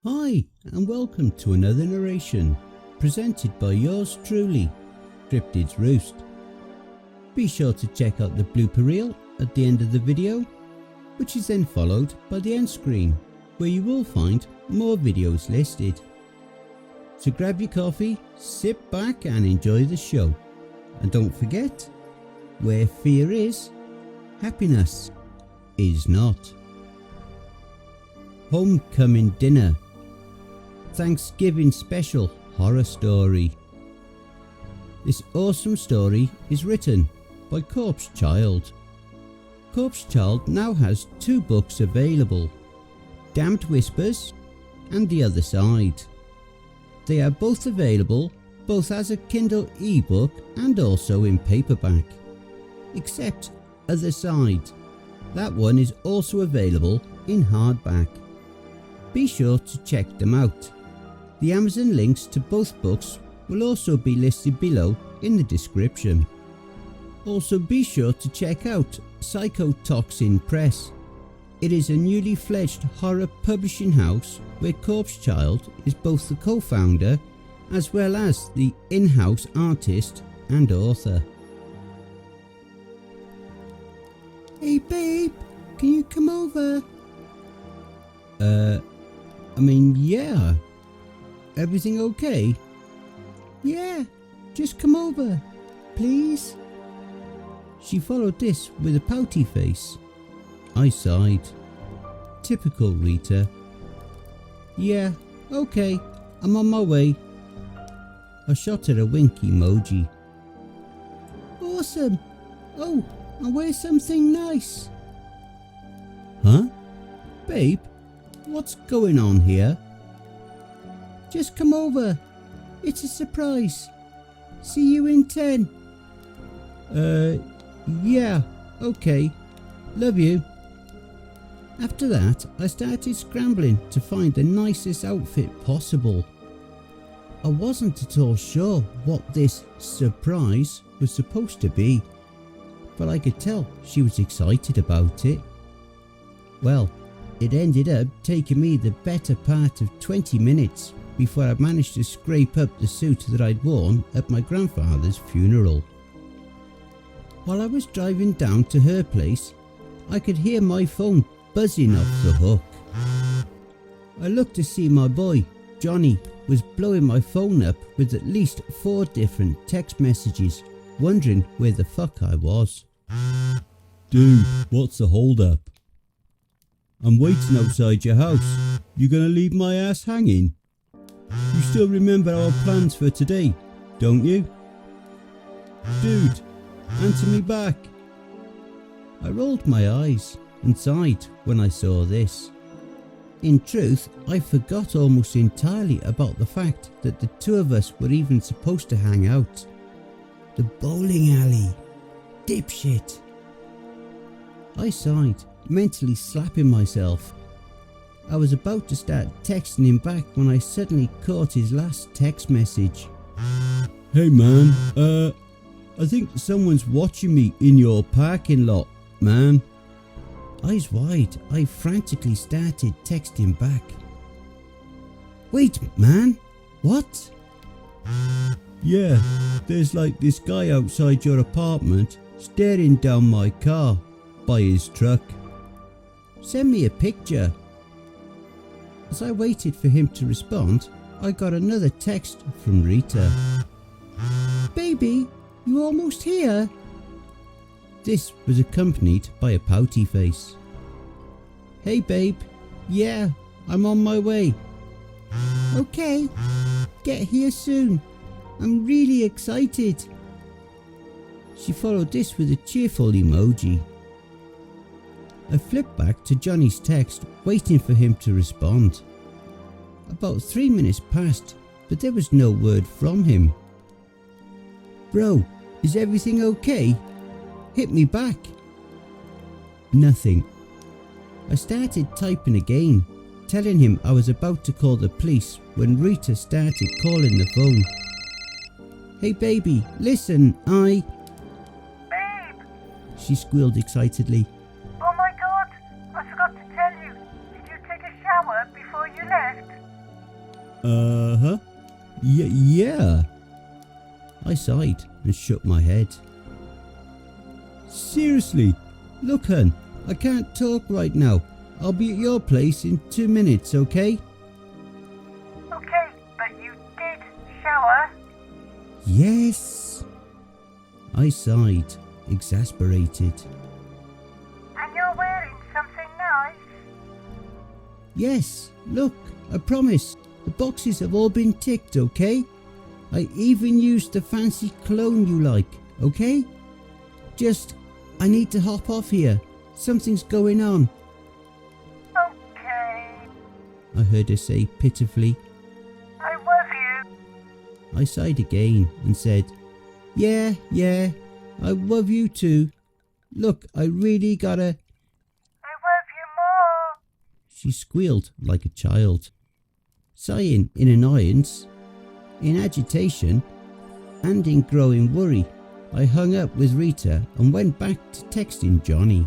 Hi, and welcome to another narration, presented by yours truly, Cryptid's Roost. Be sure to check out the blooper reel at the end of the video, which is then followed by the end screen, where you will find more videos listed. So grab your coffee, sit back and enjoy the show. And don't forget, where fear is, happiness is not. Homecoming dinner. Thanksgiving special horror story. This awesome story is written by Corpse Child. Corpse Child now has 2 books available, Damned Whispers and The Other Side. They are both available both as a Kindle ebook and also in paperback, except Other Side. That one is also available in hardback. Be sure to check them out. The Amazon links to both books will also be listed below in the description. Also be sure to check out PsychoToxin Press. It is a newly fledged horror publishing house where Corpse Child is both the co-founder as well as the in-house artist and author. Hey babe, can you come over? Yeah. Everything okay? Yeah, just come over, please. She followed this with a pouty face. I sighed. Typical Rita. Yeah, okay, I'm on my way. I shot her a wink emoji. Awesome. Oh, and where's something nice? Huh? Babe, what's going on here? Just come over. It's a surprise. See you in 10. Yeah, okay. Love you. After that, I started scrambling to find the nicest outfit possible. I wasn't at all sure what this surprise was supposed to be, but I could tell she was excited about it. Well, it ended up taking me the better part of 20 minutes before I managed to scrape up the suit that I'd worn at my grandfather's funeral. While I was driving down to her place, I could hear my phone buzzing off the hook. I looked to see my boy, Johnny, was blowing my phone up with at least 4 different text messages, wondering where the fuck I was. Dude, what's the hold up? I'm waiting outside your house. You gonna leave my ass hanging? You still remember our plans for today, don't you? Dude, answer me back. I rolled my eyes and sighed when I saw this. In truth, I forgot almost entirely about the fact that the 2 of us were even supposed to hang out. The bowling alley. Dipshit. I sighed, mentally slapping myself. I was about to start texting him back when I suddenly caught his last text message. Hey man, I think someone's watching me in your parking lot, man. Eyes wide, I frantically started texting back. Wait, man, what? Yeah, there's like this guy outside your apartment staring down my car by his truck. Send me a picture. As I waited for him to respond, I got another text from Rita. Baby, you almost here? This was accompanied by a pouty face. Hey babe, yeah, I'm on my way. Okay, get here soon. I'm really excited. She followed this with a cheerful emoji. I flipped back to Johnny's text, waiting for him to respond. About 3 minutes passed, but there was no word from him. Bro, is everything okay? Hit me back. Nothing. I started typing again, telling him I was about to call the police when Rita started calling the phone. Hey baby, listen, Babe! She squealed excitedly. Oh my god, I forgot to tell you. Did you take a shower before you left? Uh-huh. Yeah. I sighed and shook my head. Seriously, look hun, I can't talk right now. I'll be at your place in 2 minutes, okay? Okay, but you did shower? Yes. I sighed, exasperated. And you're wearing something nice? Yes, look, I promise. The boxes have all been ticked, okay? I even used the fancy cologne you like, okay? Just, I need to hop off here. Something's going on. Okay. I heard her say pitifully. I love you. I sighed again and said, Yeah, I love you too. Look, I really gotta... I love you more. She squealed like a child, sighing in annoyance, in agitation, and in growing worry. I hung up with Rita and went back to texting Johnny.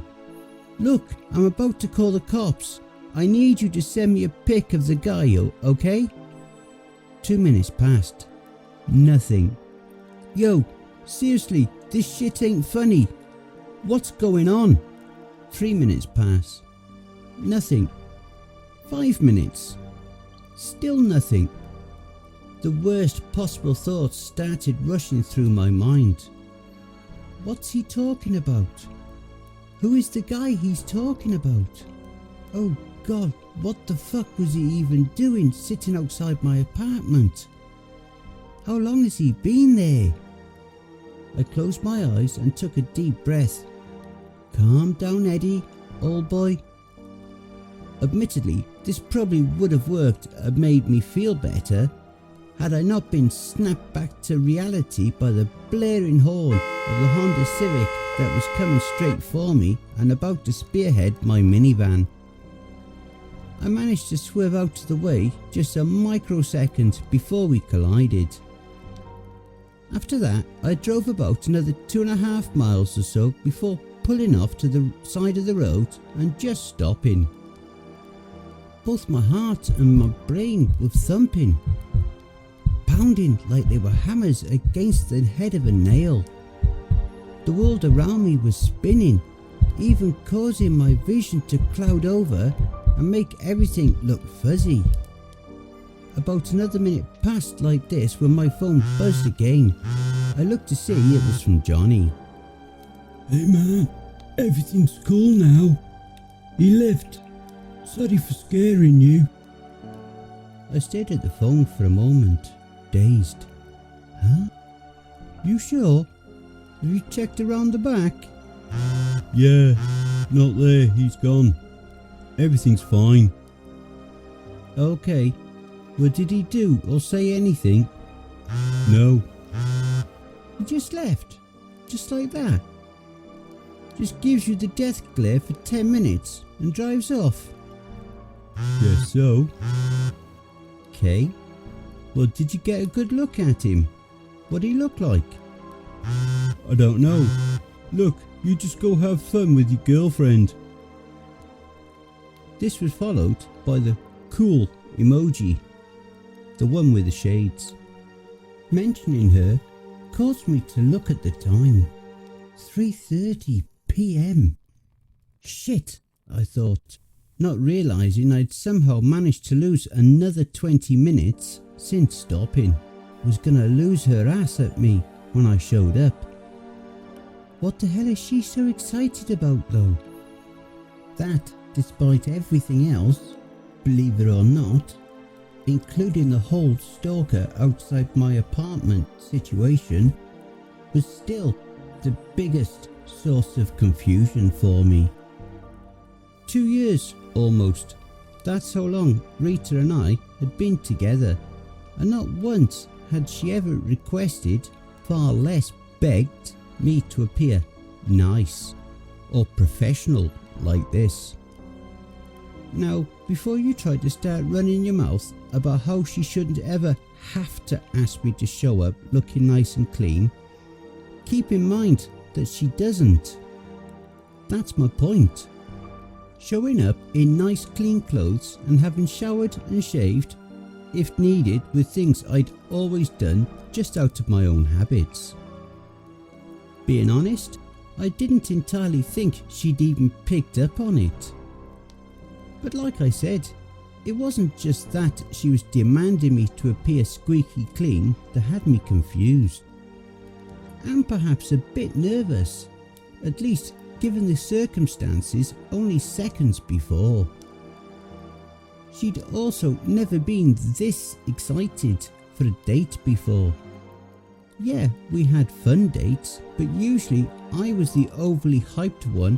Look, I'm about to call the cops. I need you to send me a pic of the guy, okay? 2 minutes passed. Nothing. Yo, seriously, this shit ain't funny. What's going on? 3 minutes pass. Nothing. 5 minutes. Still nothing. The worst possible thoughts started rushing through my mind. What's he talking about? Who is the guy he's talking about? Oh God, what the fuck was he even doing sitting outside my apartment? How long has he been there? I closed my eyes and took a deep breath. Calm down, Eddie, old boy. Admittedly, this probably would have worked and made me feel better had I not been snapped back to reality by the blaring horn of the Honda Civic that was coming straight for me and about to spearhead my minivan. I managed to swerve out of the way just a microsecond before we collided. After that, I drove about another 2.5 miles or so before pulling off to the side of the road and just stopping. Both my heart and my brain were thumping, pounding like they were hammers against the head of a nail. The world around me was spinning, even causing my vision to cloud over and make everything look fuzzy. About another minute passed like this when my phone buzzed again. I looked to see it was from Johnny. Hey man, everything's cool now. He left. Sorry for scaring you. I stared at the phone for a moment, dazed. Huh? You sure? Have you checked around the back? Yeah, not there, he's gone. Everything's fine. Okay. What did he do or say anything? No. He just left? Just like that? Just gives you the death glare for 10 minutes and drives off? Guess so. Okay. Well, did you get a good look at him? What'd he look like? I don't know. Look, you just go have fun with your girlfriend. This was followed by the cool emoji, the one with the shades. Mentioning her caused me to look at the time. 3:30 p.m. Shit, I thought, not realising I'd somehow managed to lose another 20 minutes since stopping. Was gonna lose her ass at me when I showed up. What the hell is she so excited about though? That, despite everything else, believe it or not, including the whole stalker outside my apartment situation, was still the biggest source of confusion for me. 2 years, almost. That's how long Rita and I had been together, and not once had she ever requested, far less begged, me to appear nice or professional like this. Now, before you try to start running your mouth about how she shouldn't ever have to ask me to show up looking nice and clean, keep in mind that she doesn't. That's my point. Showing up in nice clean clothes and having showered and shaved if needed, with things I'd always done just out of my own habits. Being honest, I didn't entirely think she'd even picked up on it. But like I said, it wasn't just that she was demanding me to appear squeaky clean that had me confused. And perhaps a bit nervous, at least given the circumstances only seconds before. She'd also never been this excited for a date before. Yeah, we had fun dates, but usually I was the overly hyped one,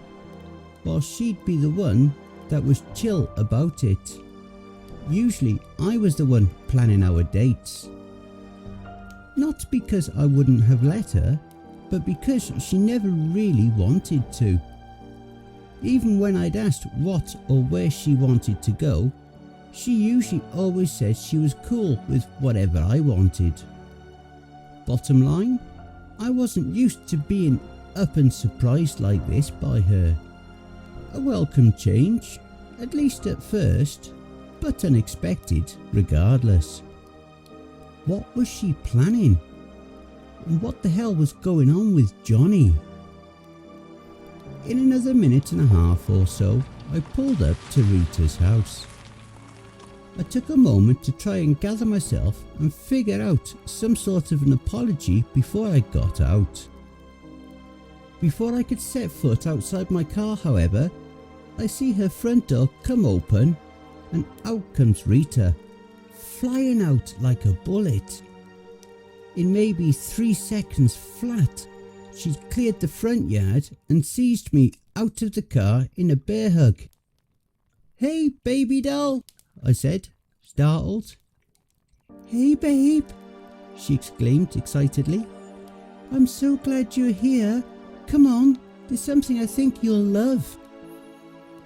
while she'd be the one that was chill about it. Usually I was the one planning our dates. Not because I wouldn't have let her, but because she never really wanted to. Even when I'd asked what or where she wanted to go, she usually always said she was cool with whatever I wanted. Bottom line, I wasn't used to being up and surprised like this by her. A welcome change, at least at first, but unexpected regardless. What was she planning? And what the hell was going on with Johnny? In another minute and a half or so, I pulled up to Rita's house. I took a moment to try and gather myself and figure out some sort of an apology before I got out. Before I could set foot outside my car, however, I see her front door come open and out comes Rita, flying out like a bullet. In maybe 3 seconds flat, she cleared the front yard and seized me out of the car in a bear hug. "Hey, baby doll," I said, startled. "Hey, babe," she exclaimed excitedly. "I'm so glad you're here. Come on, there's something I think you'll love."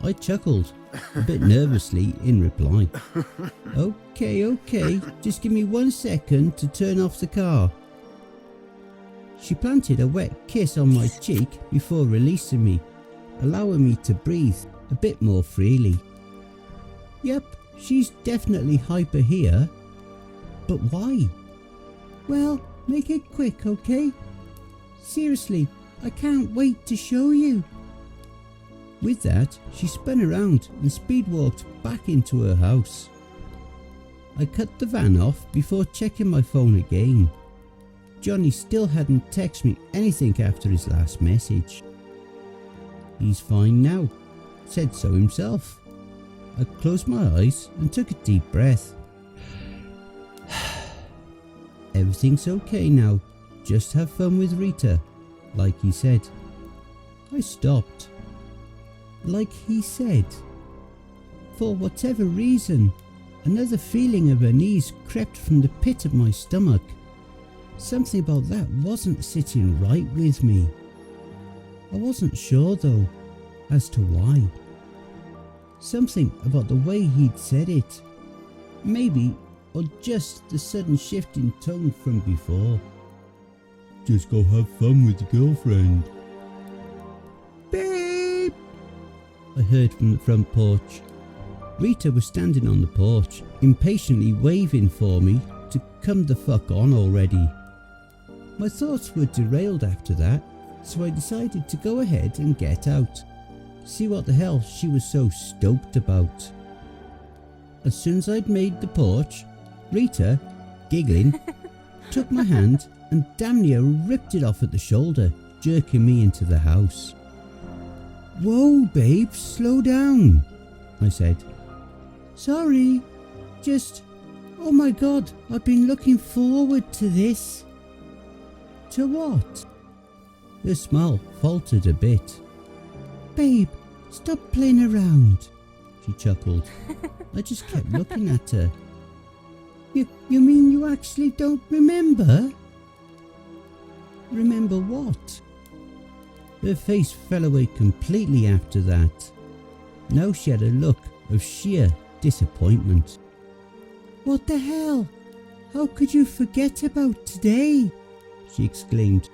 I chuckled, a bit nervously in reply. Okay, just give me 1 second to turn off the car." She planted a wet kiss on my cheek before releasing me, allowing me to breathe a bit more freely. Yep, she's definitely hyper here. But why? "Well, make it quick, okay? Seriously, I can't wait to show you." With that, she spun around and speed walked back into her house. I cut the van off before checking my phone again. Johnny still hadn't texted me anything after his last message. "He's fine now," said so himself. I closed my eyes and took a deep breath. "Everything's okay now, just have fun with Rita," like he said. I stopped. Like he said. For whatever reason, another feeling of unease crept from the pit of my stomach. Something about that wasn't sitting right with me. I wasn't sure though, as to why. Something about the way he'd said it. Maybe, or just the sudden shift in tone from before. "Just go have fun with your girlfriend." "Babe!" I heard from the front porch. Rita was standing on the porch, impatiently waving for me to come the fuck on already. My thoughts were derailed after that, so I decided to go ahead and get out, see what the hell she was so stoked about. As soon as I'd made the porch, Rita, giggling, took my hand and damn near ripped it off at the shoulder, jerking me into the house. "Whoa, babe, slow down," I said. "Sorry, just, oh my god, I've been looking forward to this." "To what?" Her smile faltered a bit. "Babe, stop playing around," she chuckled. I just kept looking at her. You mean you actually don't remember?" "Remember what?" Her face fell away completely after that. Now she had a look of sheer disappointment. "What the hell? How could you forget about today?" she exclaimed.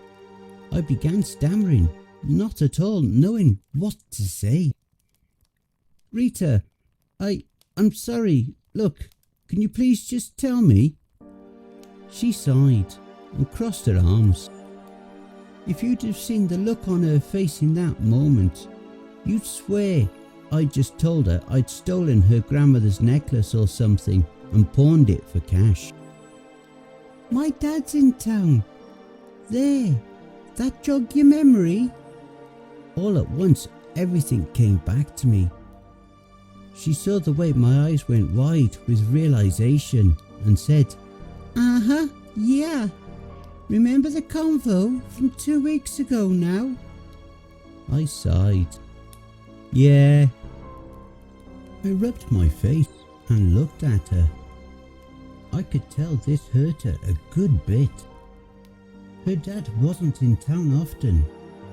I began stammering, not at all knowing what to say. "Rita, I'm sorry. Look, Can you please just tell me? She sighed and crossed her arms. If you'd have seen the look on her face in that moment, you'd swear I'd just told her I'd stolen her grandmother's necklace or something and pawned it for cash. My dad's in town. There, that jogged your memory? All at once, everything came back to me. She saw the way my eyes went wide with realization and said, "Uh-huh, yeah. Remember the convo from 2 weeks ago now?" I sighed. Yeah. I rubbed my face and looked at her. I could tell this hurt her a good bit. Her dad wasn't in town often,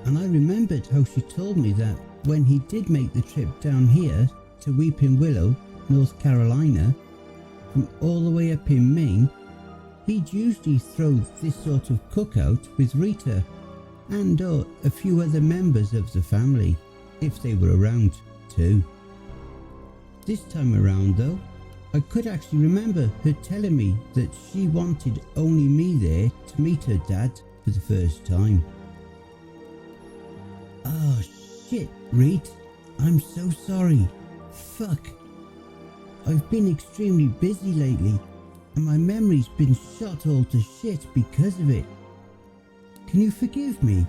and I remembered how she told me that when he did make the trip down here to Weeping Willow, North Carolina, from all the way up in Maine, he'd usually throw this sort of cookout with Rita and or a few other members of the family, if they were around too. This time around though, I could actually remember her telling me that she wanted only me there to meet her dad for the first time. Oh shit, Reed, I'm so sorry. Fuck. I've been extremely busy lately, and my memory's been shot all to shit because of it. Can you forgive me?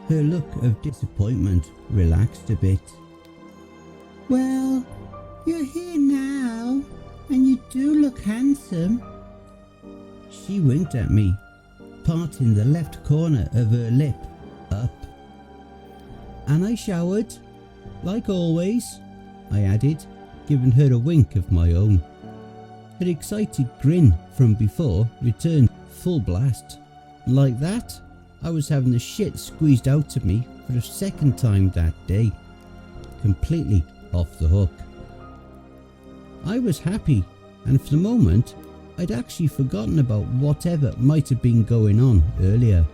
Her look of disappointment relaxed a bit. Well, you're here now, and you do look handsome. She winked at me, parting the left corner of her lip up. And I showered, like always, I added, giving her a wink of my own. Her excited grin from before returned full blast. Like that, I was having the shit squeezed out of me for a second time that day. Completely off the hook. I was happy, and for the moment, I'd actually forgotten about whatever might have been going on earlier.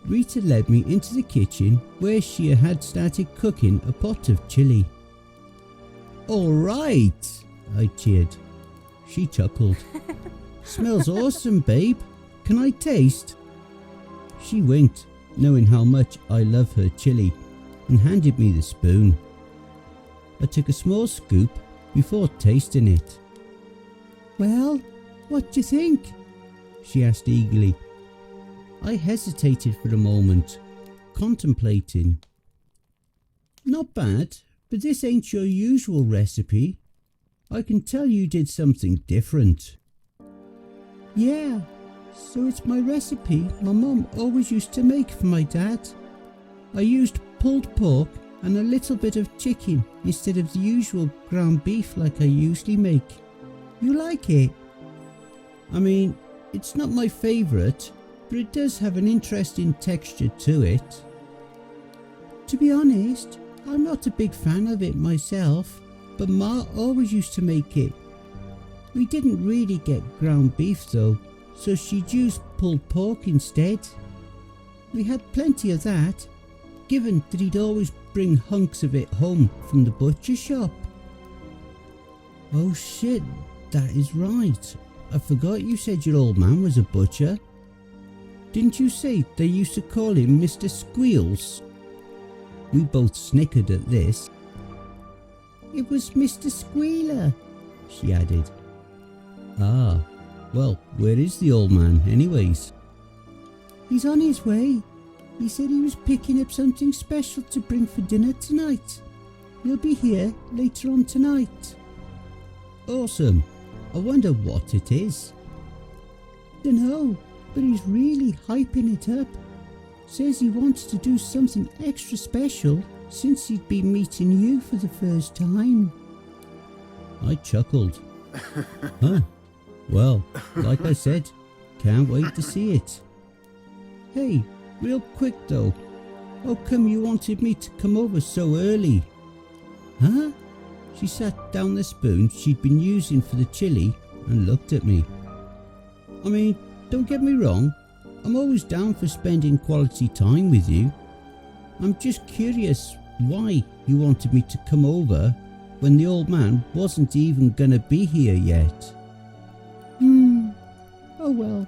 Rita led me into the kitchen where she had started cooking a pot of chili. "Alright," I cheered. She chuckled. "Smells awesome, babe. Can I taste?" She winked, knowing how much I love her chili, and handed me the spoon. I took a small scoop before tasting it. "Well, what do you think?" she asked eagerly. I hesitated for a moment, contemplating. "Not bad, but this ain't your usual recipe. I can tell you did something different." "Yeah, so it's my recipe my mum always used to make for my dad. I used pulled pork and a little bit of chicken instead of the usual ground beef like I usually make. You like it?" "I mean, it's not my favourite, but it does have an interesting texture to it." "To be honest, I'm not a big fan of it myself, but Ma always used to make it. We didn't really get ground beef though, so she'd use pulled pork instead. We had plenty of that, given that he'd always bring hunks of it home from the butcher shop." "Oh shit, that is right. I forgot you said your old man was a butcher. Didn't you say they used to call him Mr. Squeals?" We both snickered at this. "It was Mr. Squealer," she added. "Ah, well, where is the old man anyways?" "He's on his way. He said he was picking up something special to bring for dinner tonight. He'll be here later on tonight." "Awesome. I wonder what it is." "Dunno, but he's really hyping it up. Says he wants to do something extra special since he'd been meeting you for the first time." I chuckled. Huh. Well, like I said, can't wait to see it. "Hey, real quick though, how come you wanted me to come over so early?" "Huh?" She sat down the spoon she'd been using for the chili and looked at me. "I mean, don't get me wrong, I'm always down for spending quality time with you. I'm just curious why you wanted me to come over when the old man wasn't even gonna be here yet. Oh well.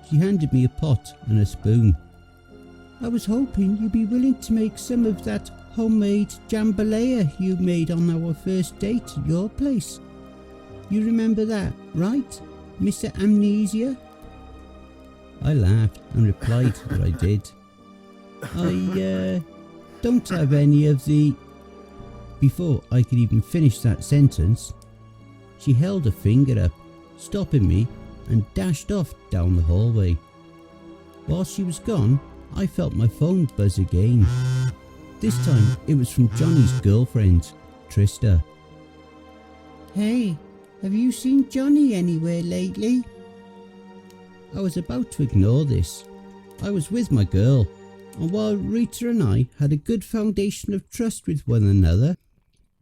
She handed me a pot and a spoon. I was hoping you'd be willing to make some of that homemade jambalaya you made on our first date at your place. You remember that, right, Mr. Amnesia? I laughed and replied that I did. I don't have any of the... Before I could even finish that sentence, she held a finger up, stopping me, and dashed off down the hallway. While she was gone, I felt my phone buzz again. This time it was from Johnny's girlfriend, Trista. Hey, have you seen Johnny anywhere lately? I was about to ignore this. I was with my girl, and while Rita and I had a good foundation of trust with one another,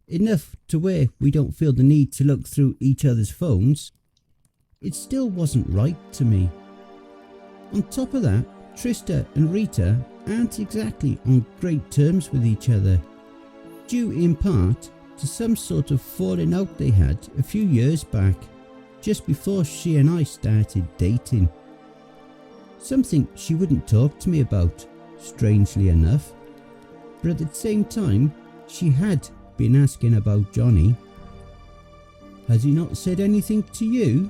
enough to where we don't feel the need to look through each other's phones, it still wasn't right to me. On top of that, Trista and Rita aren't exactly on great terms with each other, due in part to some sort of falling out they had a few years back, just before she and I started dating. Something she wouldn't talk to me about, strangely enough, but at the same time she had been asking about Johnny. Has he not said anything to you?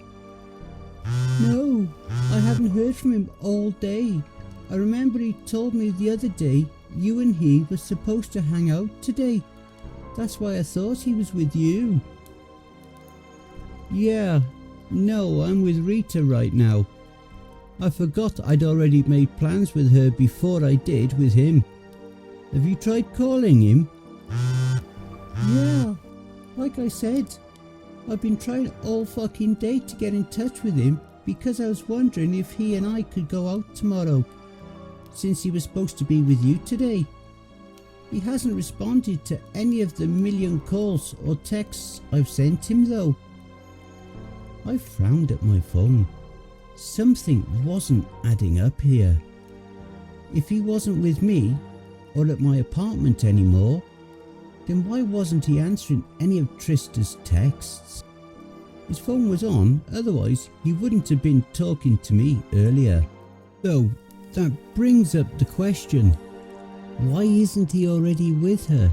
No, I haven't heard from him all day. I remember he told me the other day you and he were supposed to hang out today. That's why I thought he was with you. Yeah, no, I'm with Rita right now. I forgot I'd already made plans with her before I did with him. Have you tried calling him? Yeah, like I said, I've been trying all fucking day to get in touch with him because I was wondering if he and I could go out tomorrow, since he was supposed to be with you today. He hasn't responded to any of the million calls or texts I've sent him though. I frowned at my phone. Something wasn't adding up here. If he wasn't with me or at my apartment anymore, then why wasn't he answering any of Trista's texts? His phone was on, otherwise he wouldn't have been talking to me earlier. So that brings up the question, why isn't he already with her?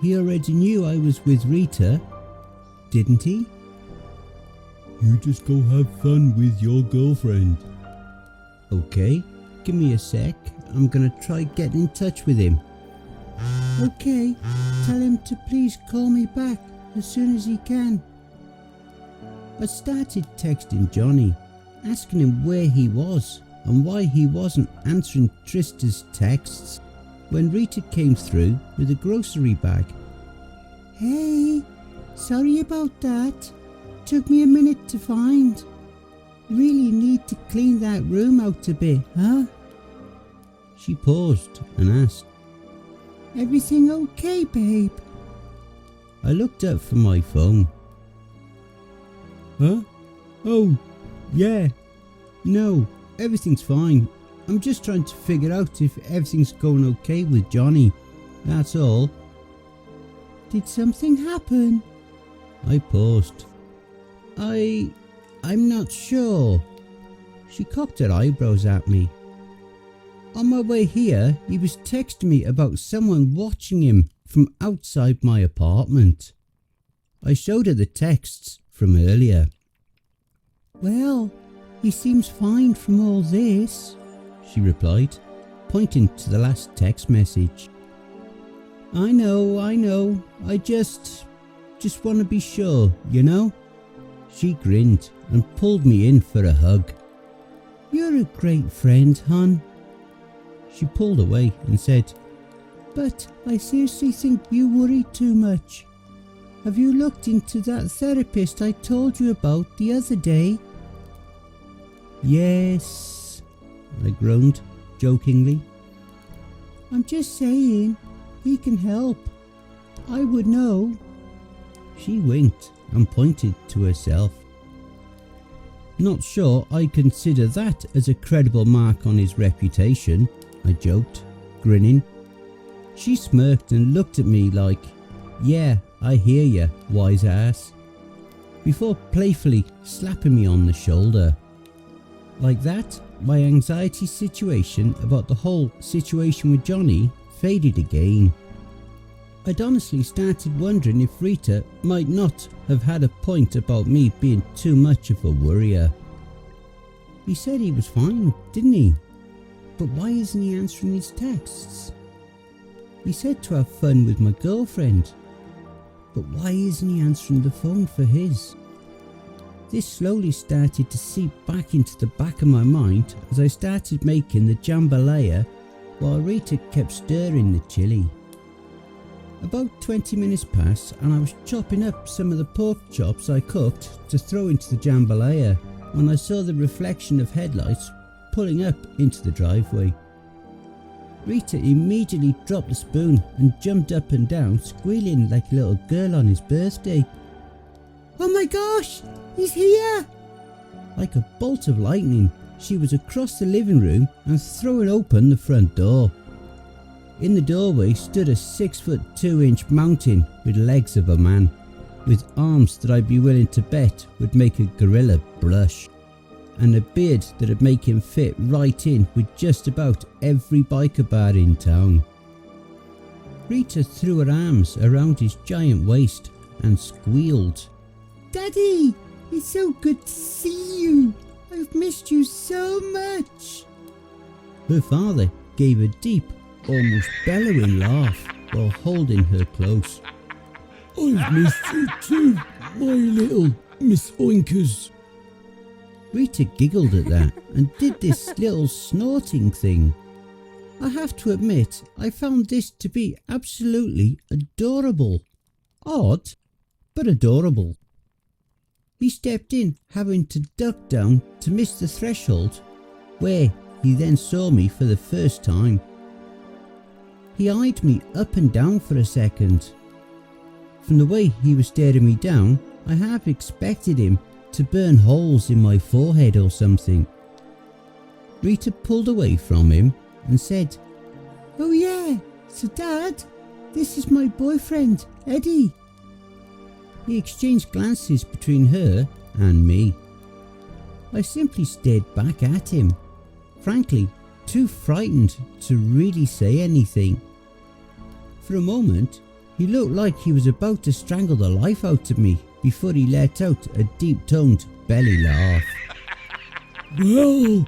He already knew I was with Rita, didn't he? You just go have fun with your girlfriend. Okay, give me a sec. I'm gonna try getting in touch with him. Okay, tell him to please call me back as soon as he can. I started texting Johnny, asking him where he was and why he wasn't answering Trista's texts when Rita came through with a grocery bag. Hey, sorry about that. Took me a minute to find. Really need to clean that room out a bit, huh? She paused and asked, Everything okay, babe? I looked up from my phone. Huh? Oh, yeah. No, everything's fine. I'm just trying to figure out if everything's going okay with Johnny. That's all. Did something happen? I paused. I'm not sure. She cocked her eyebrows at me. On my way here, he was texting me about someone watching him from outside my apartment. I showed her the texts from earlier. Well, he seems fine from all this, she replied, pointing to the last text message. I know. I just want to be sure, you know? She grinned and pulled me in for a hug. You're a great friend, hon. She pulled away and said, But I seriously think you worry too much. Have you looked into that therapist I told you about the other day? Yes, I groaned jokingly. I'm just saying, he can help. I would know. She winked and pointed to herself. Not sure I consider that as a credible mark on his reputation, I joked, grinning. She smirked and looked at me like, yeah, I hear ya, wise ass," before playfully slapping me on the shoulder. Like that, my anxiety situation about the whole situation with Johnny faded again. I'd honestly started wondering if Rita might not have had a point about me being too much of a worrier. He said he was fine, didn't he? But why isn't he answering his texts? He said to have fun with my girlfriend. But why isn't he answering the phone for his? This slowly started to seep back into the back of my mind as I started making the jambalaya while Rita kept stirring the chili. About 20 minutes passed and I was chopping up some of the pork chops I cooked to throw into the jambalaya when I saw the reflection of headlights pulling up into the driveway. Rita immediately dropped the spoon and jumped up and down, squealing like a little girl on his birthday. "Oh my gosh, he's here!" Like a bolt of lightning, she was across the living room and throwing open the front door. In the doorway stood a 6'2" mountain with legs of a man, with arms that I'd be willing to bet would make a gorilla blush, and a beard that'd make him fit right in with just about every biker bar in town. Rita threw her arms around his giant waist and squealed, "Daddy, it's so good to see you. I've missed you so much." Her father gave a deep, almost bellowing laugh while holding her close. "I've missed you too, my little Miss Oinkers." Rita giggled at that and did this little snorting thing. I have to admit, I found this to be absolutely adorable. Odd, but adorable. He stepped in, having to duck down to miss the threshold, where he then saw me for the first time. He eyed me up and down for a second. From the way he was staring me down, I half expected him to burn holes in my forehead or something. Rita pulled away from him and said, "Oh yeah, so Dad, this is my boyfriend, Eddie." He exchanged glances between her and me. I simply stared back at him, frankly too frightened to really say anything. For a moment, he looked like he was about to strangle the life out of me before he let out a deep-toned belly laugh. "Well,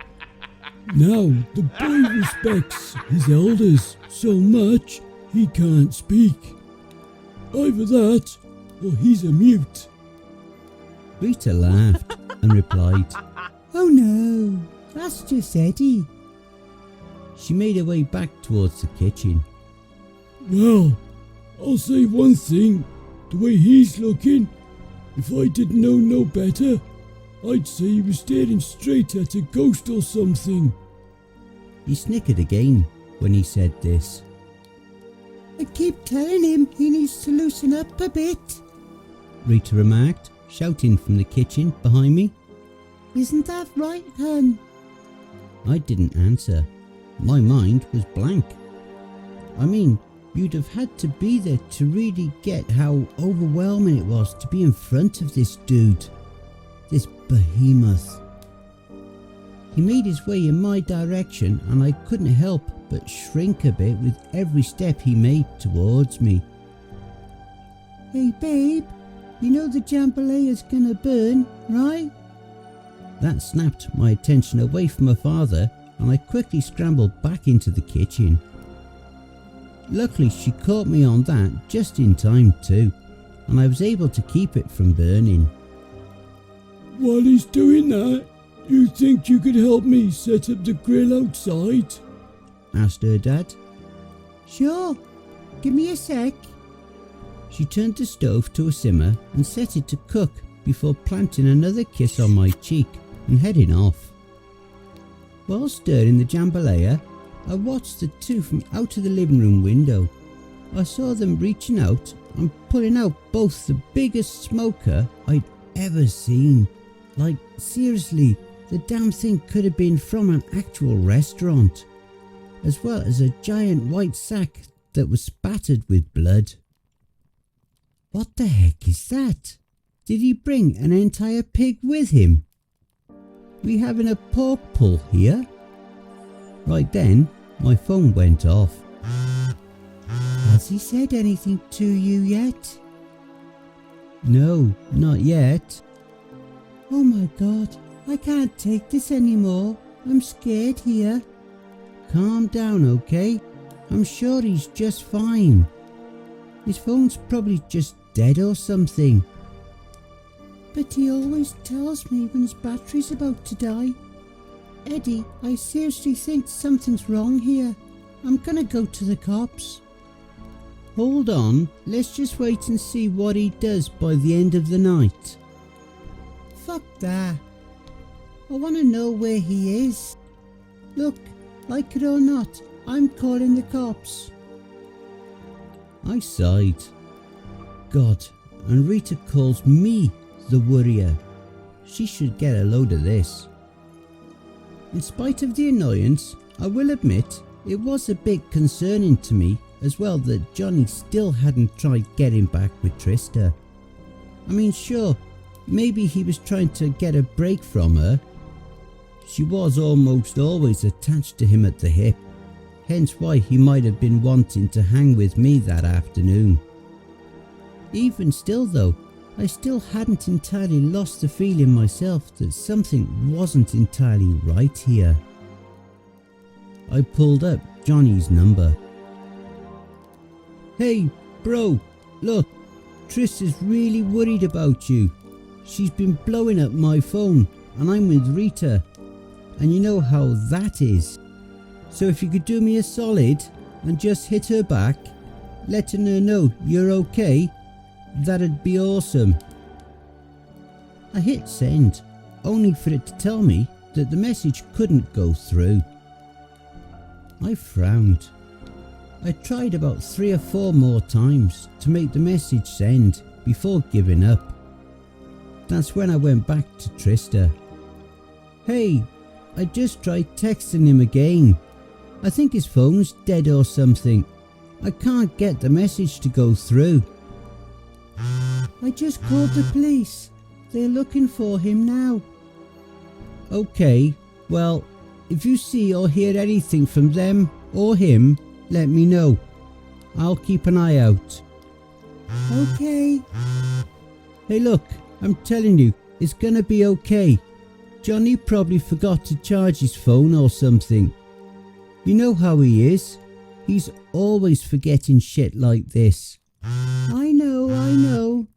now the boy respects his elders so much he can't speak. Either that or he's a mute." Rita laughed and replied, "Oh no, that's just Eddie." She made her way back towards the kitchen. "Well, I'll say one thing, the way he's looking, if I didn't know no better, I'd say he was staring straight at a ghost or something." He snickered again when he said this. "I keep telling him he needs to loosen up a bit," Rita remarked, shouting from the kitchen behind me. "Isn't that right, hun?" I didn't answer. My mind was blank. I mean, you'd have had to be there to really get how overwhelming it was to be in front of this dude, this behemoth. He made his way in my direction and I couldn't help but shrink a bit with every step he made towards me. "Hey babe, you know the jambalaya's gonna burn, right?" That snapped my attention away from my father and I quickly scrambled back into the kitchen. Luckily she caught me on that just in time too, and I was able to keep it from burning. "While he's doing that, you think you could help me set up the grill outside?" asked her dad. "Sure, give me a sec." She turned the stove to a simmer and set it to cook before planting another kiss on my cheek and heading off. While stirring the jambalaya, I watched the two from out of the living room window. I saw them reaching out and pulling out both the biggest smoker I'd ever seen. Like, seriously, the damn thing could have been from an actual restaurant, as well as a giant white sack that was spattered with blood. What the heck is that? Did he bring an entire pig with him? We having a pork pull here? Right then, my phone went off. Has he said anything to you yet? No, not yet. Oh my God, I can't take this anymore. I'm scared here. Calm down, okay? I'm sure he's just fine. His phone's probably just dead or something. But he always tells me when his battery's about to die. Eddie, I seriously think something's wrong here. I'm gonna go to the cops. Hold on, let's just wait and see what he does by the end of the night. Fuck that. I want to know where he is. Look, like it or not, I'm calling the cops. I sighed. God, and Rita calls me the worrier. She should get a load of this. In spite of the annoyance, I will admit it was a bit concerning to me as well that Johnny still hadn't tried getting back with Trista. I mean, sure, maybe he was trying to get a break from her. She was almost always attached to him at the hip, hence why he might have been wanting to hang with me that afternoon. Even still though, I still hadn't entirely lost the feeling myself that something wasn't entirely right here. I pulled up Johnny's number. Hey bro, look, Trista's really worried about you. She's been blowing up my phone and I'm with Rita, and you know how that is. So if you could do me a solid and just hit her back, letting her know you're okay, that'd be awesome. I hit send, only for it to tell me that the message couldn't go through. I frowned. I tried about 3 or 4 more times to make the message send before giving up. That's when I went back to Trista. Hey, I just tried texting him again. I think his phone's dead or something. I can't get the message to go through. I just called the police. They're looking for him now. Okay, well, if you see or hear anything from them or him, let me know. I'll keep an eye out. Okay. Hey look, I'm telling you, it's gonna be okay. Johnny probably forgot to charge his phone or something. You know how he is. He's always forgetting shit like this. I know.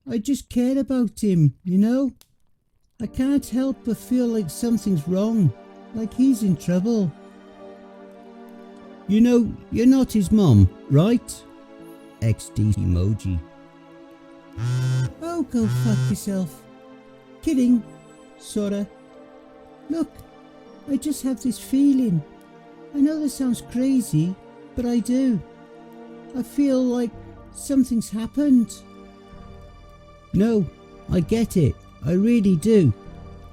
I just care about him, you know? I can't help but feel like something's wrong, like he's in trouble. You know, you're not his mom, right? XD emoji. Oh, go fuck yourself. Kidding, sorta. Look, I just have this feeling. I know this sounds crazy, but I do. I feel like something's happened. No, I get it. I really do.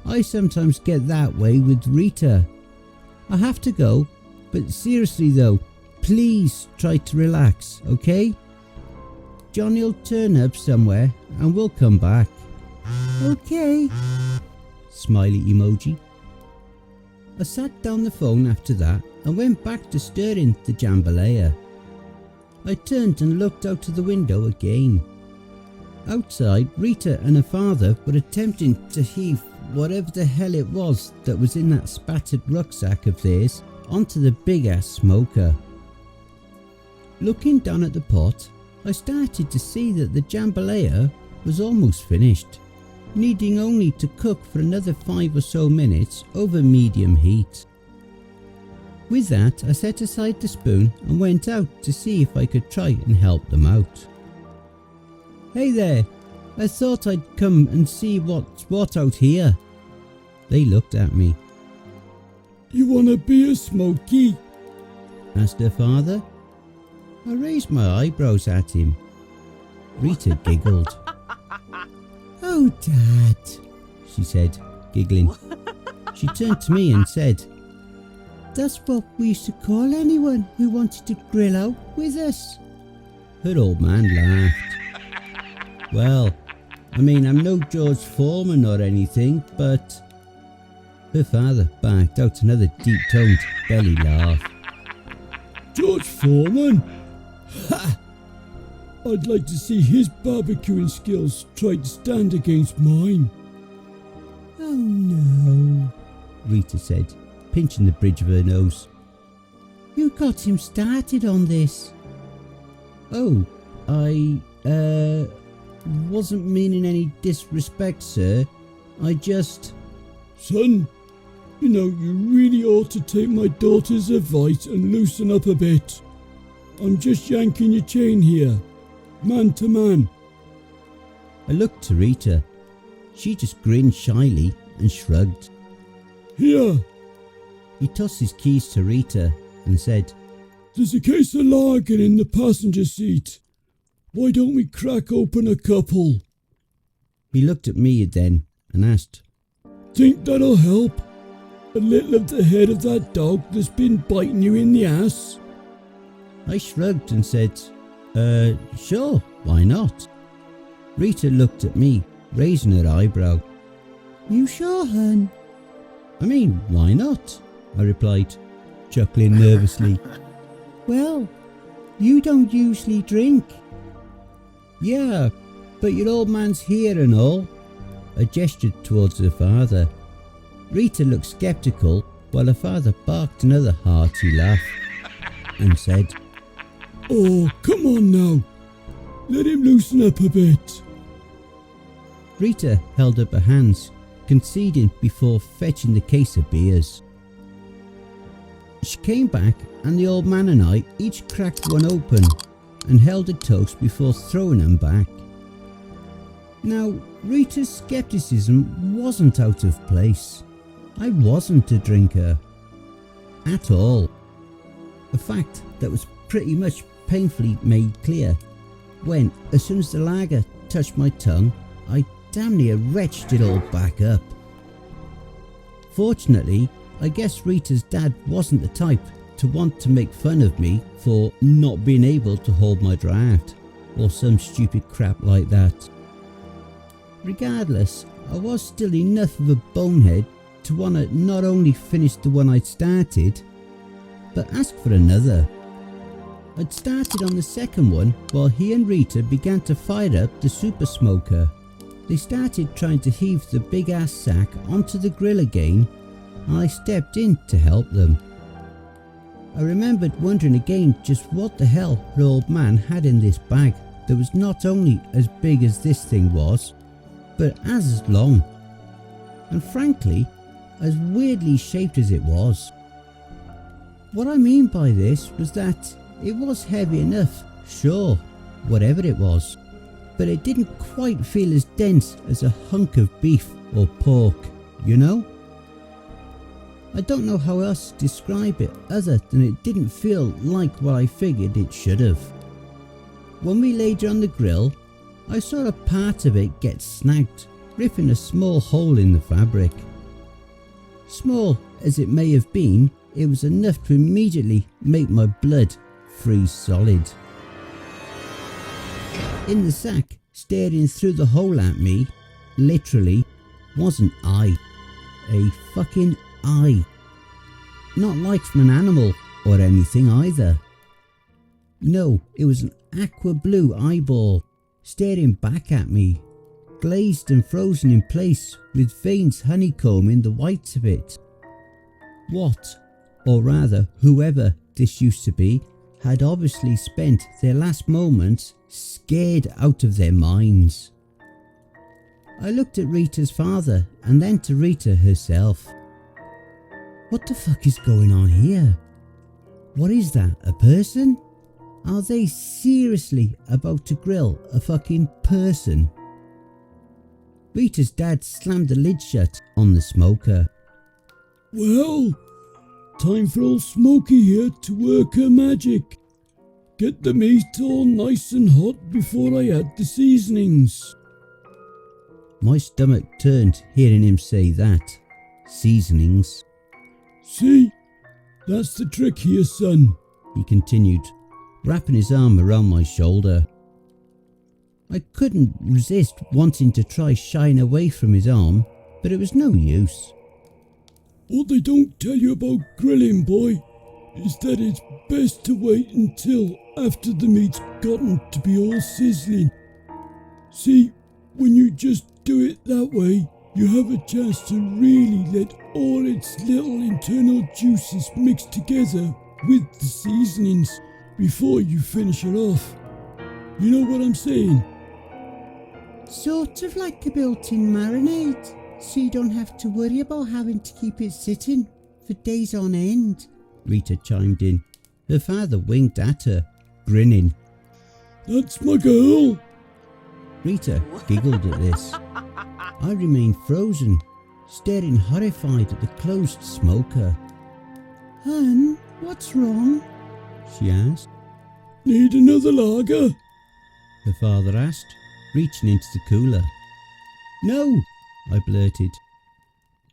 I sometimes get that way with Rita. I have to go, but seriously though, please try to relax, okay? Johnny'll turn up somewhere and we'll come back. Okay. Smiley emoji. I sat down the phone after that and went back to stirring the jambalaya. I turned and looked out of the window again. Outside, Rita and her father were attempting to heave whatever the hell it was that was in that spattered rucksack of theirs onto the big ass smoker. Looking down at the pot, I started to see that the jambalaya was almost finished, needing only to cook for another 5 or so minutes over medium heat. With that, I set aside the spoon and went out to see if I could try and help them out. Hey there, I thought I'd come and see what's what out here. They looked at me. You wanna be a smoky? Asked her father. I raised my eyebrows at him. Rita giggled. Oh, Dad, she said, giggling. She turned to me and said, that's what we used to call anyone who wanted to grill out with us. Her old man laughed. Well, I mean, I'm no George Foreman or anything, but... Her father barked out another deep-toned belly laugh. George Foreman? Ha! I'd like to see his barbecuing skills try to stand against mine. Oh no, Rita said, pinching the bridge of her nose. You got him started on this. Oh, I, wasn't meaning any disrespect, sir. I just... Son, you know, you really ought to take my daughter's advice and loosen up a bit. I'm just yanking your chain here, man to man. I looked to Rita. She just grinned shyly and shrugged. Here. He tossed his keys to Rita and said, There's a case of lager in the passenger seat. Why don't we crack open a couple? He looked at me then and asked, Think that'll help? A little of the head of that dog that's been biting you in the ass? I shrugged and said, sure, why not? Rita looked at me, raising her eyebrow. You sure, hun? I mean, why not? I replied, chuckling nervously. Well, you don't usually drink. Yeah, but your old man's here and all. I gestured towards her father. Rita looked sceptical while her father barked another hearty laugh and said, Oh, come on now. Let him loosen up a bit. Rita held up her hands, conceding before fetching the case of beers. She came back and the old man and I each cracked one open and held a toast before throwing them back. Now, Rita's scepticism wasn't out of place. I wasn't a drinker. At all. A fact that was pretty much painfully made clear when, as soon as the lager touched my tongue, I damn near retched it all back up. Fortunately, I guess Rita's dad wasn't the type to want to make fun of me for not being able to hold my draft, or some stupid crap like that. Regardless, I was still enough of a bonehead to want to not only finish the one I'd started, but ask for another. I'd started on the second one while he and Rita began to fire up the super smoker. They started trying to heave the big ass sack onto the grill again, and I stepped in to help them. I remembered wondering again just what the hell the old man had in this bag that was not only as big as this thing was, but as long, and frankly, as weirdly shaped as it was. What I mean by this was that it was heavy enough, sure, whatever it was, but it didn't quite feel as dense as a hunk of beef or pork, you know? I don't know how else to describe it other than it didn't feel like what I figured it should have. When we laid it on the grill, I saw a part of it get snagged, ripping a small hole in the fabric. Small as it may have been, it was enough to immediately make my blood freeze solid. In the sack, staring through the hole at me, literally, was an eye. A fucking eye. Not like from an animal or anything either. No, it was an aqua blue eyeball, staring back at me, glazed and frozen in place with veins honeycombing the whites of it. What, or rather whoever this used to be, had obviously spent their last moments scared out of their minds. I looked at Rita's father and then to Rita herself. What the fuck is going on here? What is that, a person? Are they seriously about to grill a fucking person? Rita's dad slammed the lid shut on the smoker. Well, time for old Smokey here to work her magic. Get the meat all nice and hot before I add the seasonings. My stomach turned hearing him say that. Seasonings. See, that's the trick here, son, he continued, wrapping his arm around my shoulder. I couldn't resist wanting to try shying away from his arm, but it was no use. What they don't tell you about grilling, boy, is that it's best to wait until after the meat's gotten to be all sizzling. See, when you just do it that way, you have a chance to really let all its little internal juices mix together with the seasonings before you finish it off. You know what I'm saying? Sort of like a built-in marinade, so you don't have to worry about having to keep it sitting for days on end, Rita chimed in. Her father winked at her, grinning. That's my girl. Rita giggled at this. I remained frozen, staring horrified at the closed smoker. Hun, what's wrong? She asked. Need another lager? Her father asked, reaching into the cooler. No, I blurted.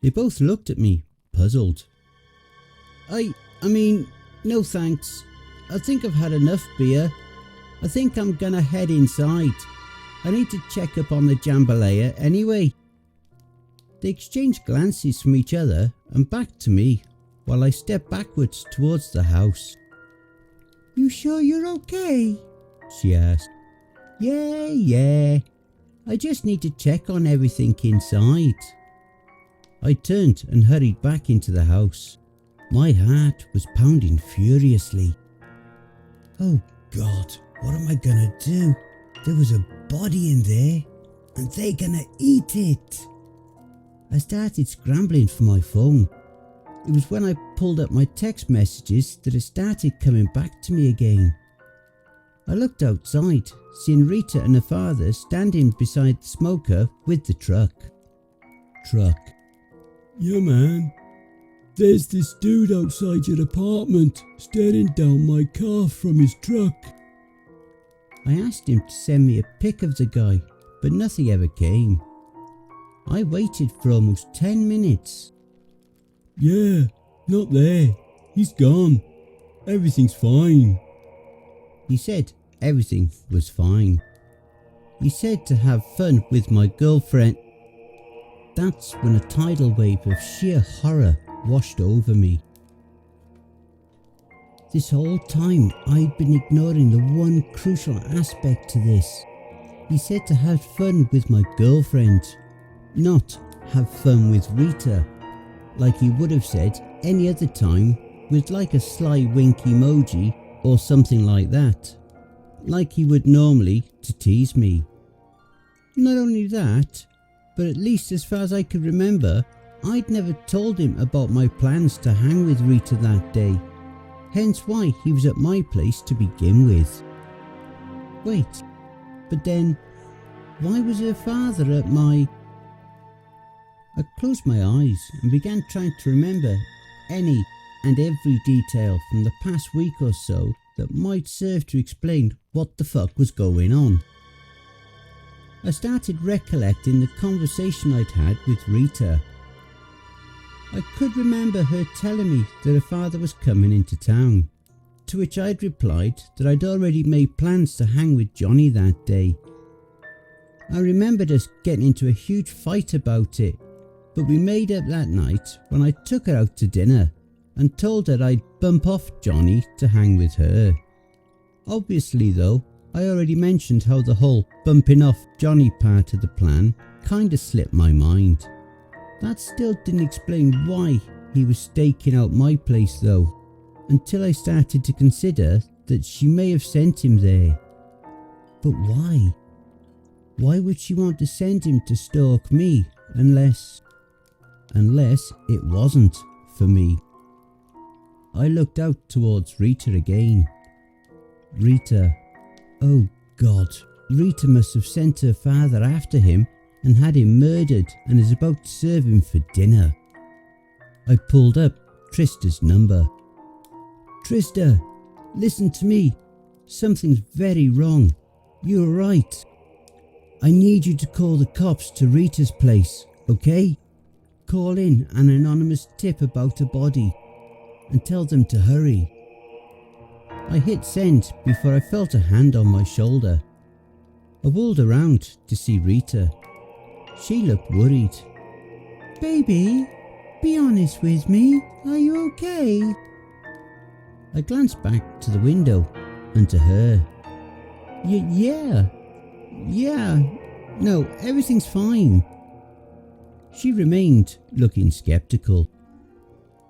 They both looked at me, puzzled. I mean, no thanks. I think I've had enough beer. I think I'm gonna head inside. I need to check up on the jambalaya anyway. They exchanged glances from each other and back to me while I stepped backwards towards the house. You sure you're okay? She asked. Yeah. I just need to check on everything inside. I turned and hurried back into the house. My heart was pounding furiously. Oh God, what am I gonna do? There was a body in there, and they're gonna eat it. I started scrambling for my phone. It was when I pulled up my text messages that it started coming back to me again. I looked outside, seeing Rita and her father standing beside the smoker with the truck. Yeah, man. There's this dude outside your apartment staring down my car from his truck. I asked him to send me a pic of the guy, but nothing ever came. I waited for almost 10 minutes. Yeah, not there. He's gone. Everything's fine. He said everything was fine. He said to have fun with my girlfriend. That's when a tidal wave of sheer horror washed over me. This whole time I'd been ignoring the one crucial aspect to this. He said to have fun with my girlfriend, not have fun with Rita, like he would have said any other time with like a sly wink emoji or something like that, like he would normally to tease me. Not only that, but at least as far as I could remember, I'd never told him about my plans to hang with Rita that day. Hence why he was at my place to begin with. Wait, but then, why was her father at my... I closed my eyes and began trying to remember any and every detail from the past week or so that might serve to explain what the fuck was going on. I started recollecting the conversation I'd had with Rita. I could remember her telling me that her father was coming into town, to which I'd replied that I'd already made plans to hang with Johnny that day. I remembered us getting into a huge fight about it, but we made up that night when I took her out to dinner and told her I'd bump off Johnny to hang with her. Obviously though, I already mentioned how the whole bumping off Johnny part of the plan kinda slipped my mind. That still didn't explain why he was staking out my place though, until I started to consider that she may have sent him there. But why? Why would she want to send him to stalk me unless it wasn't for me? I looked out towards Rita again. Rita. Oh God, Rita must have sent her father after him and had him murdered and is about to serve him for dinner. I pulled up Trista's number. Trista, listen to me. Something's very wrong. You're right. I need you to call the cops to Rita's place, okay? Call in an anonymous tip about a body and tell them to hurry. I hit send before I felt a hand on my shoulder. I whirled around to see Rita. She looked worried. "Baby, be honest with me, are you okay?" I glanced back to the window and to her. Yeah, no, everything's fine." She remained looking skeptical.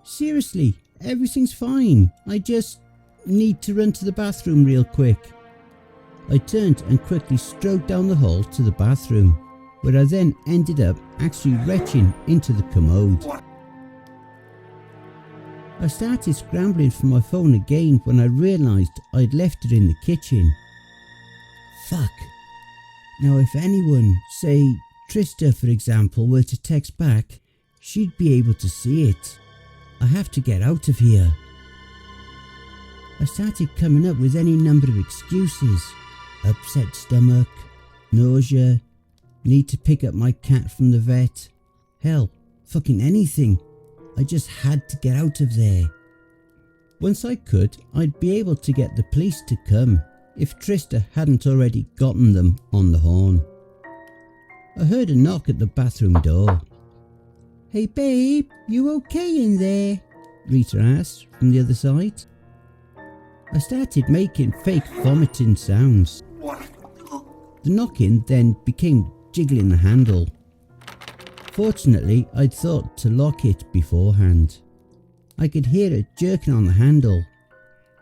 "Seriously, everything's fine. I just need to run to the bathroom real quick." I turned and quickly strode down the hall to the bathroom, where I then ended up actually retching into the commode. I started scrambling for my phone again when I realised I'd left it in the kitchen. Fuck. Now if anyone, say Trista for example, were to text back, she'd be able to see it. I have to get out of here. I started coming up with any number of excuses. Upset stomach, nausea, need to pick up my cat from the vet. Hell, fucking anything. I just had to get out of there. Once I could, I'd be able to get the police to come, if Trista hadn't already gotten them on the horn. I heard a knock at the bathroom door. "Hey babe, you okay in there?" Rita asked from the other side. I started making fake vomiting sounds. The knocking then became jiggling the handle. Fortunately, I'd thought to lock it beforehand. I could hear it jerking on the handle.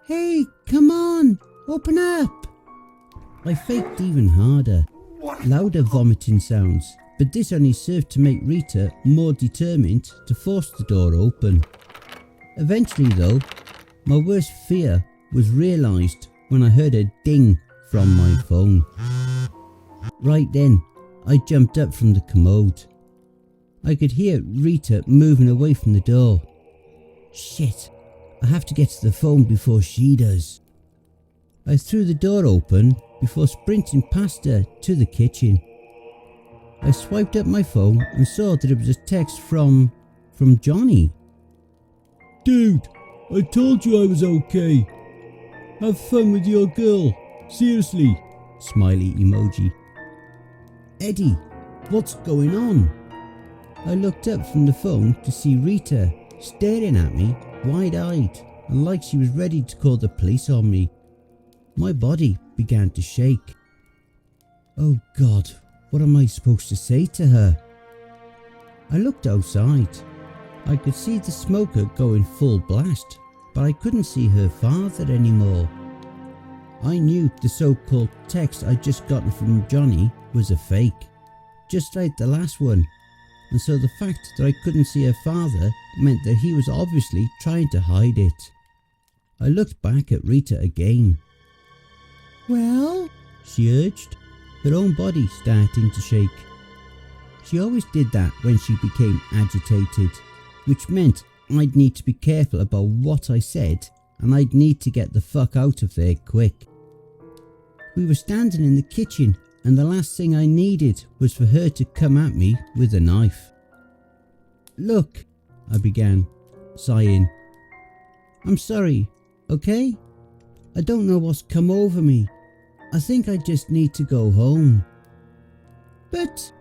"Hey, come on, open up!" I faked even harder, louder vomiting sounds, but this only served to make Rita more determined to force the door open. Eventually though, my worst fear was realised when I heard a ding from my phone. Right then, I jumped up from the commode. I could hear Rita moving away from the door. Shit, I have to get to the phone before she does. I threw the door open before sprinting past her to the kitchen. I swiped up my phone and saw that it was a text from Johnny. "Dude, I told you I was okay. Have fun with your girl. Seriously." Smiley emoji. "Eddie, what's going on?" I looked up from the phone to see Rita staring at me, wide-eyed, and like she was ready to call the police on me. My body began to shake. Oh God, what am I supposed to say to her? I looked outside. I could see the smoker going full blast, but I couldn't see her father anymore. I knew the so-called text I'd just gotten from Johnny was a fake, just like the last one, and so the fact that I couldn't see her father meant that he was obviously trying to hide it. I looked back at Rita again. "Well?" she urged, her own body starting to shake. She always did that when she became agitated, which meant I'd need to be careful about what I said, and I'd need to get the fuck out of there quick. We were standing in the kitchen, and the last thing I needed was for her to come at me with a knife. "Look," I began, sighing. "I'm sorry, okay? I don't know what's come over me. I think I just need to go home." But,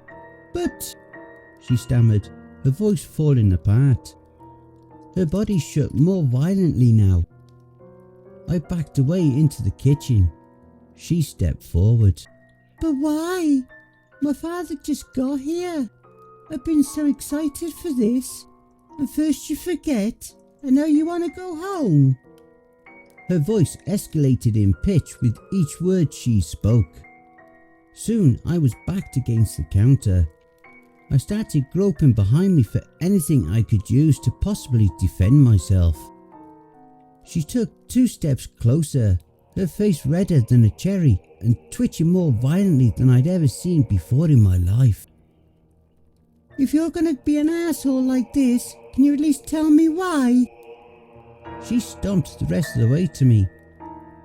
she stammered, her voice falling apart. Her body shook more violently now. I backed away into the kitchen. She stepped forward. "But why? My father just got here. I've been so excited for this. And first you forget, and now you want to go home." Her voice escalated in pitch with each word she spoke. Soon I was backed against the counter. I started groping behind me for anything I could use to possibly defend myself. She took 2 steps closer, her face redder than a cherry and twitching more violently than I'd ever seen before in my life. "If you're gonna be an asshole like this, can you at least tell me why?" She stomped the rest of the way to me.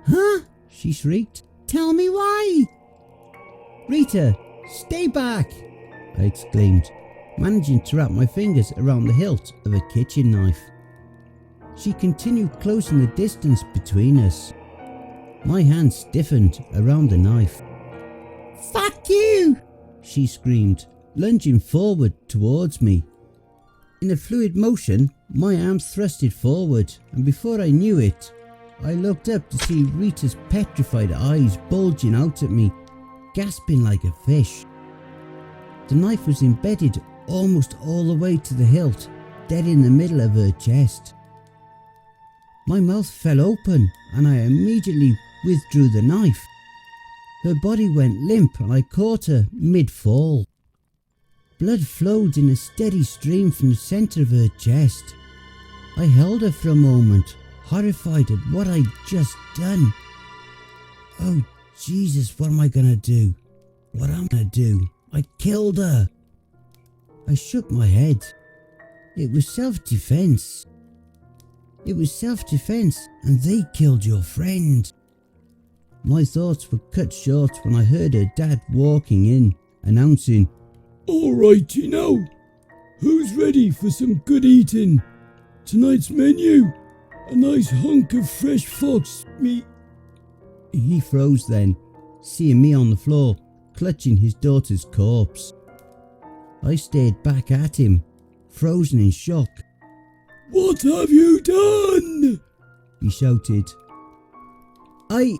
"Huh?" she shrieked. "Tell me why!" "Rita, stay back!" I exclaimed, managing to wrap my fingers around the hilt of a kitchen knife. She continued closing the distance between us. My hand stiffened around the knife. "Fuck you!" she screamed, lunging forward towards me. In a fluid motion, my arm thrusted forward, and before I knew it, I looked up to see Rita's petrified eyes bulging out at me, gasping like a fish. The knife was embedded almost all the way to the hilt, dead in the middle of her chest. My mouth fell open and I immediately withdrew the knife. Her body went limp and I caught her mid-fall. Blood flowed in a steady stream from the centre of her chest. I held her for a moment, horrified at what I'd just done. Oh Jesus, what am I gonna do? What am I gonna do? I killed her. I shook my head. It was self-defense. It was self-defense and they killed your friend. My thoughts were cut short when I heard her dad walking in, announcing, Alrighty now, who's ready for some good eating? Tonight's menu, a nice hunk of fresh fox meat. He froze then, seeing me on the floor, clutching his daughter's corpse. I stared back at him, frozen in shock. What have you done? He shouted. I...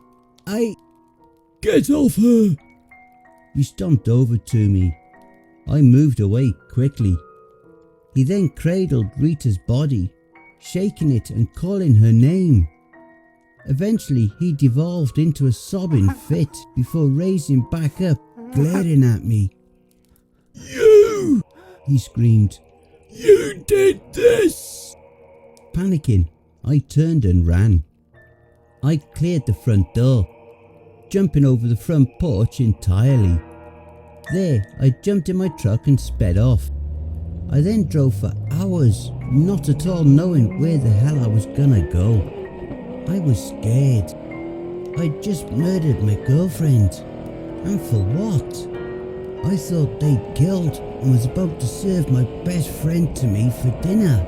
Get off her! He stomped over to me. I moved away quickly. He then cradled Rita's body, shaking it and calling her name. Eventually he devolved into a sobbing fit before raising back up, glaring at me. You! He screamed. You did this! Panicking, I turned and ran. I cleared the front door, jumping over the front porch entirely. There, I jumped in my truck and sped off. I then drove for hours, not at all knowing where the hell I was gonna go. I was scared. I'd just murdered my girlfriend. And for what? I thought they'd killed and was about to serve my best friend to me for dinner.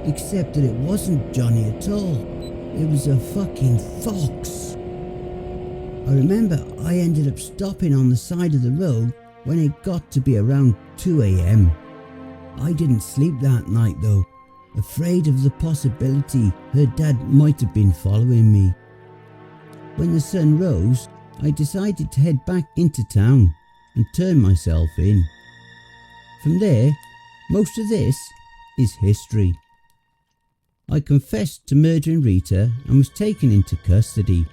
Except that it wasn't Johnny at all. It was a fucking fox. I remember I ended up stopping on the side of the road when it got to be around 2 a.m. I didn't sleep that night though, afraid of the possibility her dad might have been following me. When the sun rose, I decided to head back into town and turn myself in. From there, most of this is history. I confessed to murdering Rita and was taken into custody.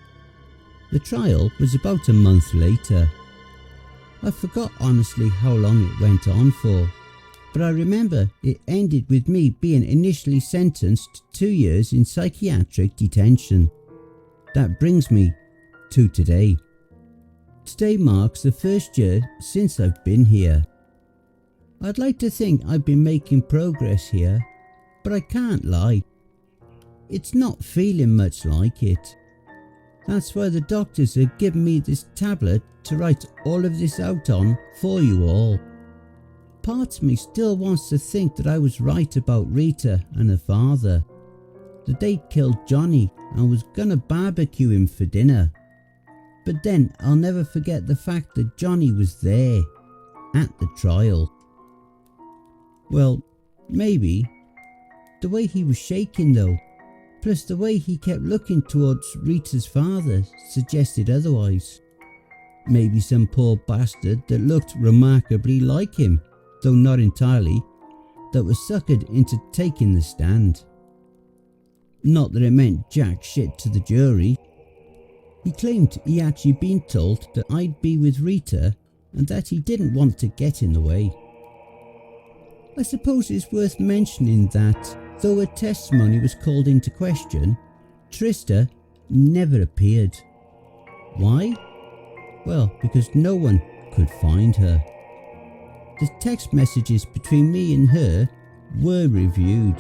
The trial was about a month later. I forgot honestly how long it went on for, but I remember it ended with me being initially sentenced to 2 years in psychiatric detention. That brings me to today. Today marks the first year since I've been here. I'd like to think I've been making progress here, but I can't lie. It's not feeling much like it. That's why the doctors have given me this tablet to write all of this out on for you all. Part of me still wants to think that I was right about Rita and her father. That they killed Johnny and was gonna barbecue him for dinner. But then I'll never forget the fact that Johnny was there, at the trial. Well, maybe. The way he was shaking though, plus the way he kept looking towards Rita's father suggested otherwise. Maybe some poor bastard that looked remarkably like him, though not entirely, that was suckered into taking the stand. Not that it meant jack shit to the jury. He claimed he actually been told that I'd be with Rita and that he didn't want to get in the way. I suppose it's worth mentioning that, though her testimony was called into question, Trista never appeared. Why? Well, because no one could find her. The text messages between me and her were reviewed,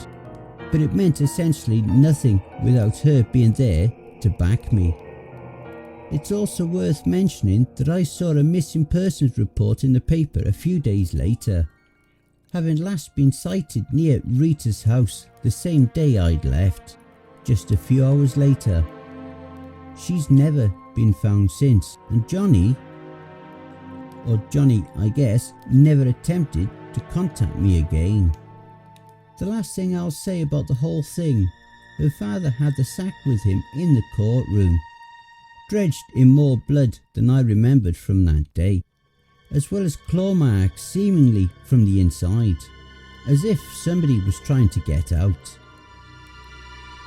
but it meant essentially nothing without her being there to back me. It's also worth mentioning that I saw a missing persons report in the paper a few days later, having last been sighted near Rita's house the same day I'd left, just a few hours later. she's never been found since, and Johnny I guess, never attempted to contact me again. The last thing I'll say about the whole thing, her father had the sack with him in the courtroom, dredged in more blood than I remembered from that day, as well as claw marks seemingly from the inside, as if somebody was trying to get out.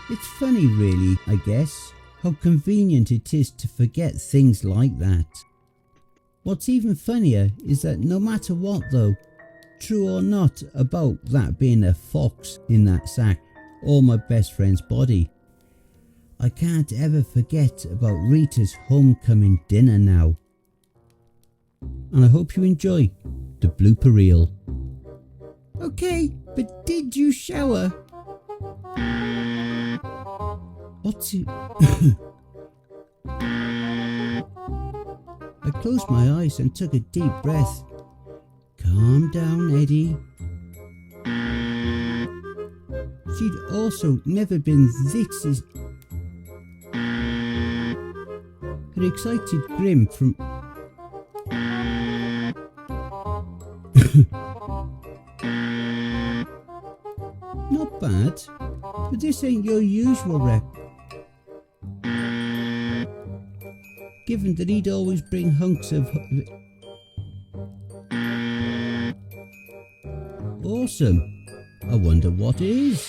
It's funny really, I guess, how convenient it is to forget things like that. What's even funnier is that no matter what though, true or not about that being a fox in that sack or my best friend's body, I can't ever forget about Rita's homecoming dinner now. And I hope you enjoy the blooper reel. Okay, but did you shower? What's it? I closed my eyes and took a deep breath. Calm down, Eddie. She'd also never been this. Her excited grin from not bad, but this ain't your usual rep. Given that he'd always bring hunks of awesome. I wonder what it is.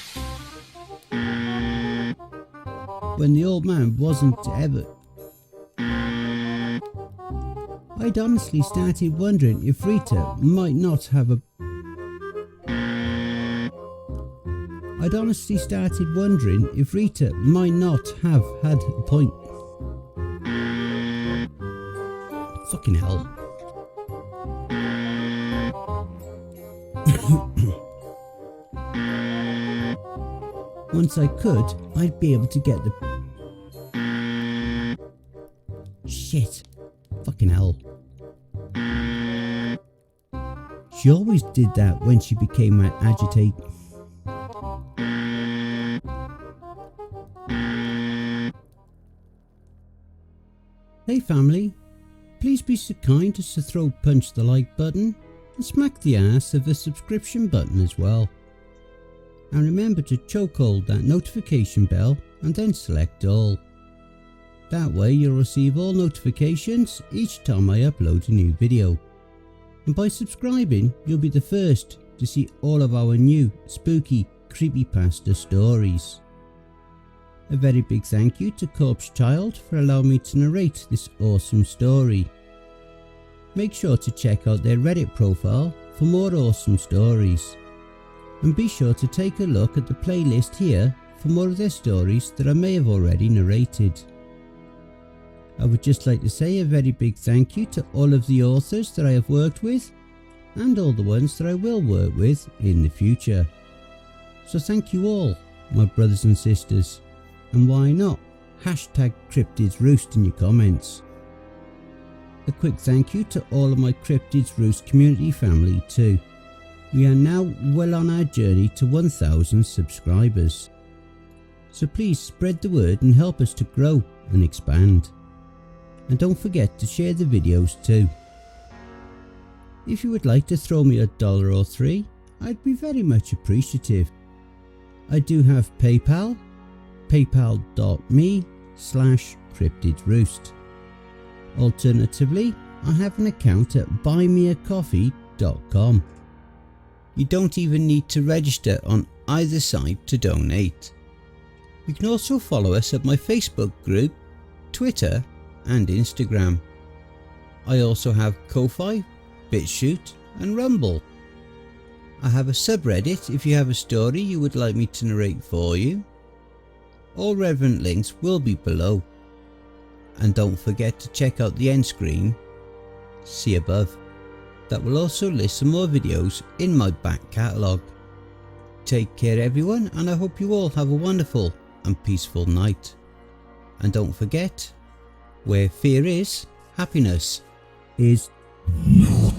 When the old man wasn't ever. I'd honestly started wondering if Rita might not have a. I'd honestly started wondering if Rita might not have had a point. Fucking hell. Once I could, I'd be able to get the. Shit. Fucking hell. She always did that when she became my agitate. Hey family, please be so kind as to throw punch the like button and smack the ass of the subscription button as well. And remember to chokehold that notification bell and then select all. That way you'll receive all notifications each time I upload a new video. And by subscribing, you'll be the first to see all of our new spooky creepypasta stories. A very big thank you to Corpse Child for allowing me to narrate this awesome story. Make sure to check out their Reddit profile for more awesome stories. And be sure to take a look at the playlist here for more of their stories that I may have already narrated. I would just like to say a very big thank you to all of the authors that I have worked with and all the ones that I will work with in the future. So thank you all, my brothers and sisters, and why not hashtag Cryptids Roost in your comments. A quick thank you to all of my Cryptids Roost community family too. We are now well on our journey to 1,000 subscribers. So please spread the word and help us to grow and expand. And don't forget to share the videos too. If you would like to throw me $1 or $3, I'd be very much appreciative. I do have PayPal, paypal.me/cryptidsroost. Alternatively, I have an account at buymeacoffee.com. You don't even need to register on either site to donate. You can also follow us at my Facebook group, Twitter and Instagram. I also have Ko-Fi, BitChute and Rumble. I have a subreddit if you have a story you would like me to narrate for you. All relevant links will be below. And don't forget to check out the end screen, see above. That will also list some more videos in my back catalogue. Take care everyone, and I hope you all have a wonderful and peaceful night. And don't forget, where fear is, happiness is not.